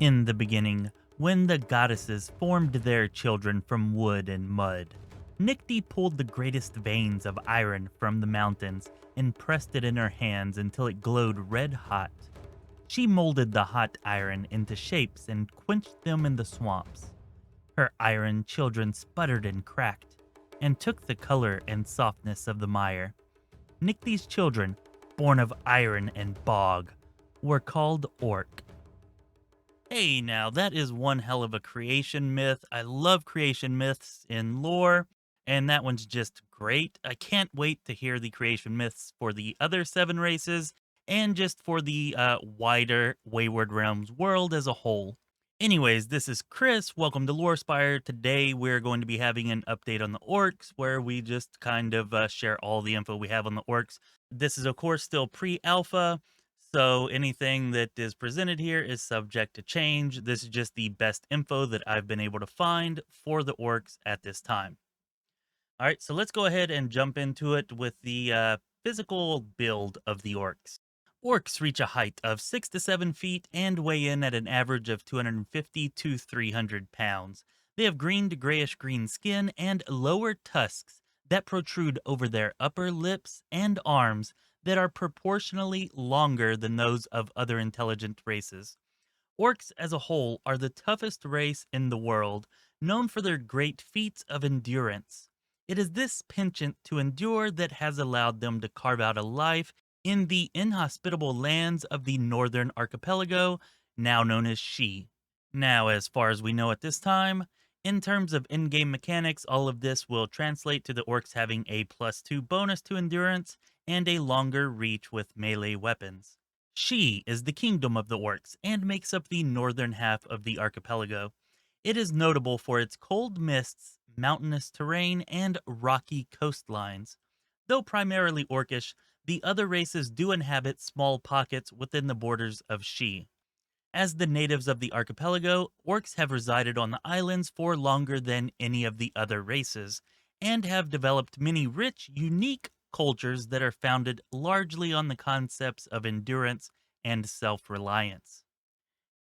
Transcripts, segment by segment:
In the beginning, when the goddesses formed their children from wood and mud, Nycti pulled the greatest veins of iron from the mountains and pressed it in her hands until it glowed red hot. She molded the hot iron into shapes and quenched them in the swamps. Her iron children sputtered and cracked, and took the color and softness of the mire. Nycti's children, born of iron and bog, were called Ork. Hey, now that is one hell of a creation myth. I love creation myths in lore, and that one's just great. I can't wait to hear the creation myths for the other seven races and just for the wider Wayward Realms world as a whole. Anyways, this is Chris. Welcome to Lorespire. Today we're going to be having an update on the Orks where we just kind of share all the info we have on the Orks. This is, of course, still pre alpha. So anything that is presented here is subject to change. This is just the best info that I've been able to find for the Orks at this time. All right, so let's go ahead and jump into it with the physical build of the Orks. Orks reach a height of 6 to 7 feet and weigh in at an average of 250 to 300 pounds. They have green to grayish green skin and lower tusks that protrude over their upper lips and arms that are proportionally longer than those of other intelligent races. Orks as a whole are the toughest race in the world, known for their great feats of endurance. It is this penchant to endure that has allowed them to carve out a life in the inhospitable lands of the northern archipelago, now known as She. Now, as far as we know at this time, in terms of in-game mechanics, all of this will translate to the Orks having a +2 bonus to endurance and a longer reach with melee weapons. She is the kingdom of the Orks and makes up the northern half of the archipelago. It is notable for its cold mists, mountainous terrain, and rocky coastlines. Though primarily Orcish, the other races do inhabit small pockets within the borders of She. As the natives of the archipelago, Orks have resided on the islands for longer than any of the other races, and have developed many rich, unique cultures that are founded largely on the concepts of endurance and self-reliance.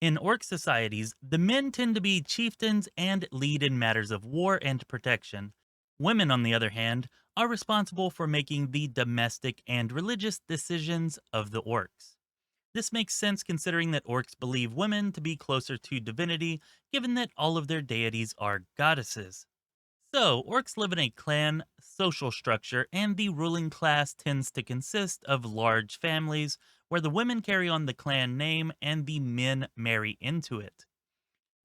In Orc societies, the men tend to be chieftains and lead in matters of war and protection. Women, on the other hand, are responsible for making the domestic and religious decisions of the Orcs. This makes sense considering that Orcs believe women to be closer to divinity, given that all of their deities are goddesses. So, Orcs live in a clan social structure, and the ruling class tends to consist of large families where the women carry on the clan name and the men marry into it.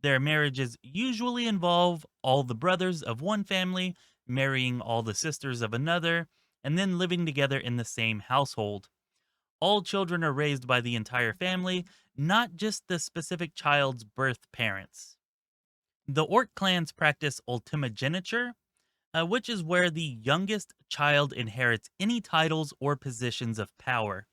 Their marriages usually involve all the brothers of one family marrying all the sisters of another, and then living together in the same household. All children are raised by the entire family, not just the specific child's birth parents. The Orc clans practice ultimogeniture, which is where the youngest child inherits any titles or positions of power.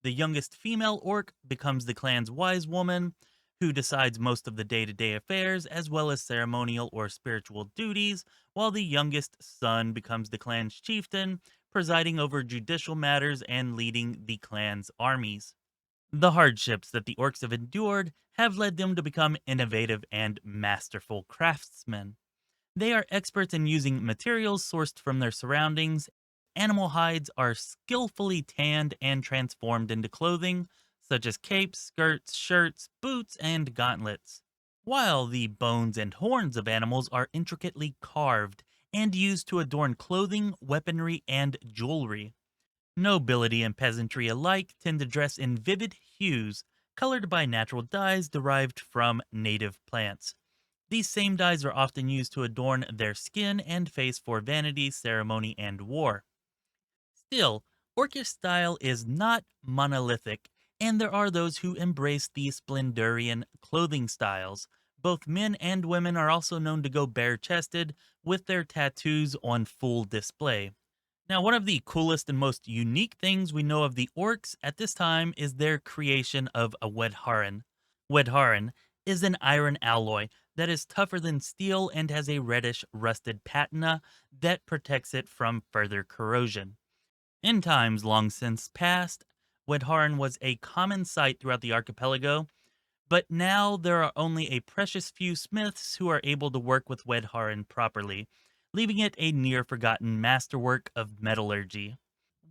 The youngest female orc becomes the clan's wise woman, who decides most of the day-to-day affairs as well as ceremonial or spiritual duties, while the youngest son becomes the clan's chieftain, presiding over judicial matters and leading the clan's armies. The hardships that the orcs have endured have led them to become innovative and masterful craftsmen. They are experts in using materials sourced from their surroundings. Animal hides are skillfully tanned and transformed into clothing, such as capes, skirts, shirts, boots, and gauntlets. While the bones and horns of animals are intricately carved and used to adorn clothing, weaponry, and jewelry. Nobility and peasantry alike tend to dress in vivid hues, colored by natural dyes derived from native plants. These same dyes are often used to adorn their skin and face for vanity, ceremony, and war. Still, Orcish style is not monolithic, and there are those who embrace the Splendorian clothing styles. Both men and women are also known to go bare-chested, with their tattoos on full display. Now, one of the coolest and most unique things we know of the Orcs at this time is their creation of a Wedharan. Wedharan is an iron alloy that is tougher than steel and has a reddish rusted patina that protects it from further corrosion. In times long since past, Wedharan was a common sight throughout the archipelago, But now there are only a precious few smiths who are able to work with Wedharn properly, leaving it a near forgotten masterwork of metallurgy.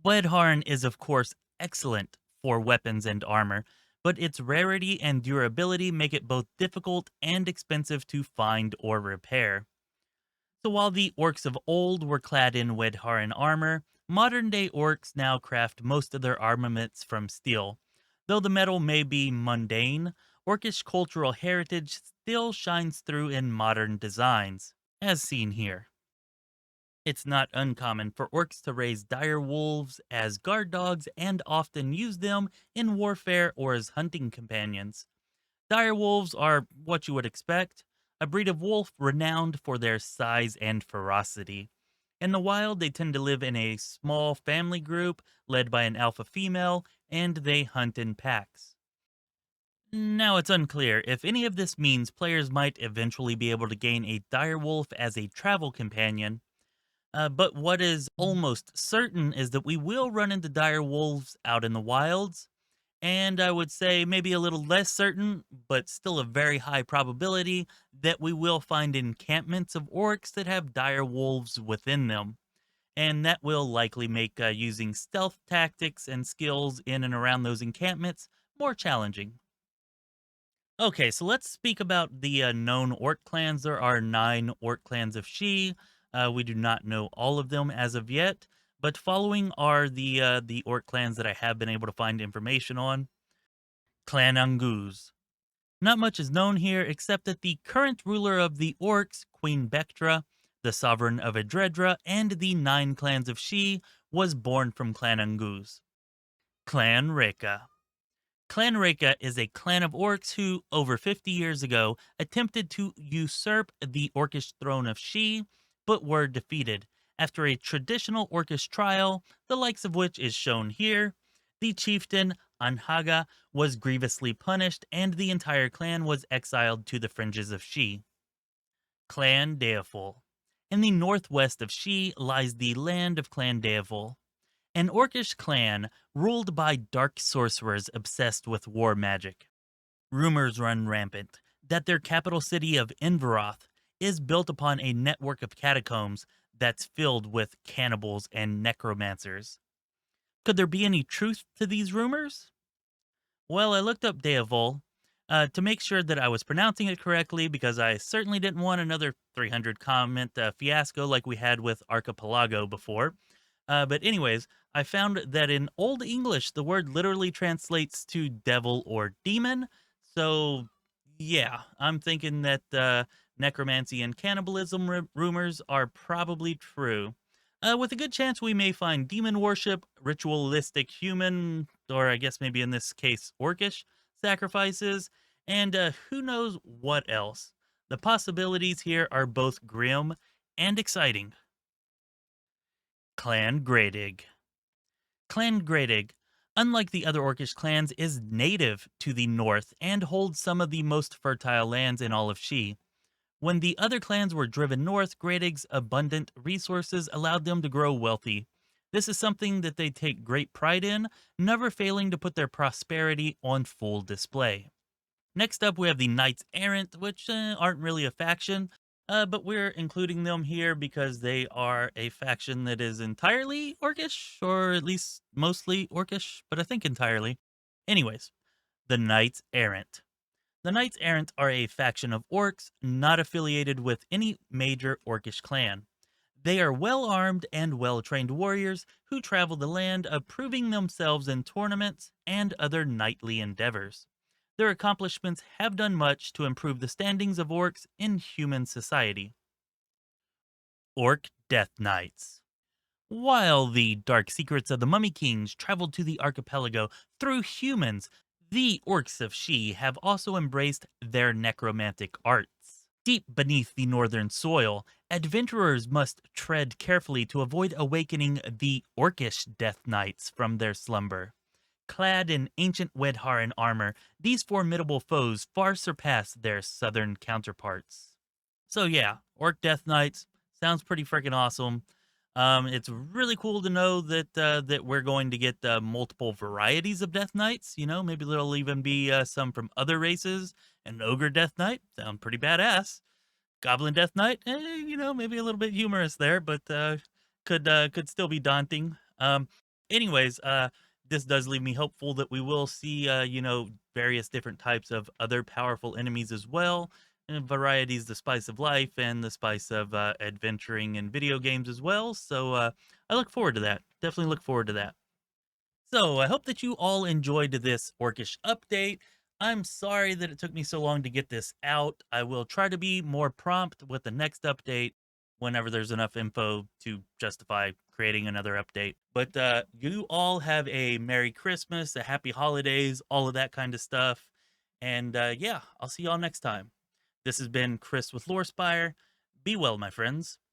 Wedharn is, of course, excellent for weapons and armor, but its rarity and durability make it both difficult and expensive to find or repair. So while the orcs of old were clad in Wedharn armor, modern day orcs now craft most of their armaments from steel. Though the metal may be mundane, orcish cultural heritage still shines through in modern designs, as seen here. It's not uncommon for orcs to raise dire wolves as guard dogs and often use them in warfare or as hunting companions. Dire wolves are what you would expect, a breed of wolf renowned for their size and ferocity. In the wild, they tend to live in a small family group led by an alpha female, and they hunt in packs. Now, it's unclear if any of this means players might eventually be able to gain a dire wolf as a travel companion, but what is almost certain is that we will run into dire wolves out in the wilds, and I would say maybe a little less certain, but still a very high probability that we will find encampments of orcs that have dire wolves within them. And that will likely make using stealth tactics and skills in and around those encampments more challenging. Okay, so let's speak about the known orc clans. There are 9 orc clans of Shi. We do not know all of them as of yet, but following are the orc clans that I have been able to find information on. Clan Anguz. Not much is known here except that the current ruler of the Orcs, Queen Bektra, the sovereign of Edredra, and the 9 clans of Shi, was born from Clan Anguz. Clan Reka. Clan Reka is a clan of orcs who, over 50 years ago, attempted to usurp the orcish throne of Shi, but were defeated. After a traditional orcish trial, the likes of which is shown here, the chieftain, Anhaga, was grievously punished and the entire clan was exiled to the fringes of Shi. Clan Deaful. In the northwest of Shi lies the land of Clan Deaful, an orcish clan ruled by dark sorcerers obsessed with war magic. Rumors run rampant that their capital city of Inveroth is built upon a network of catacombs that's filled with cannibals and necromancers. Could there be any truth to these rumors? Well, I looked up Deavol to make sure that I was pronouncing it correctly because I certainly didn't want another 300 comment fiasco like we had with Archipelago before. But anyways, I found that in Old English, the word literally translates to devil or demon. So, yeah, I'm thinking that necromancy and cannibalism rumors are probably true. With a good chance we may find demon worship, ritualistic human, or I guess maybe in this case, orcish sacrifices, and who knows what else. The possibilities here are both grim and exciting. Clan Greydig. Clan Greydig, unlike the other Orcish clans, is native to the north and holds some of the most fertile lands in all of Shi. When the other clans were driven north, Greydig's abundant resources allowed them to grow wealthy. This is something that they take great pride in, never failing to put their prosperity on full display. Next up, we have the Knights Errant, which aren't really a faction, but we're including them here because they are a faction that is entirely Orcish, or at least mostly Orcish, but I think entirely. Anyways, the Knights Errant. The Knights Errant are a faction of orcs not affiliated with any major orcish clan. They are well armed and well trained warriors who travel the land, proving themselves in tournaments and other knightly endeavors. Their accomplishments have done much to improve the standings of orcs in human society. Orc Death Knights. While the dark secrets of the Mummy Kings traveled to the archipelago through humans, the orcs of Shi have also embraced their necromantic arts. Deep beneath the northern soil, adventurers must tread carefully to avoid awakening the orcish death knights from their slumber. Clad in ancient Wedharan armor, these formidable foes far surpass their southern counterparts. So yeah, Orc Death Knights sounds pretty freaking awesome. It's really cool to know that we're going to get multiple varieties of Death Knights. You know, maybe there'll even be some from other races. An Ogre Death Knight sound pretty badass. Goblin Death Knight, you know, maybe a little bit humorous there, but could still be daunting. Anyways, this does leave me hopeful that we will see, you know, various different types of other powerful enemies as well. And varieties, the spice of life and the spice of adventuring in video games as well. So I look forward to that. Definitely look forward to that. So I hope that you all enjoyed this Orcish update. I'm sorry that it took me so long to get this out. I will try to be more prompt with the next update whenever there's enough info to justify creating another update. But you all have a Merry Christmas, a Happy Holidays, all of that kind of stuff. And yeah, I'll see y'all next time. This has been Chris with Lorespire. Be well, my friends.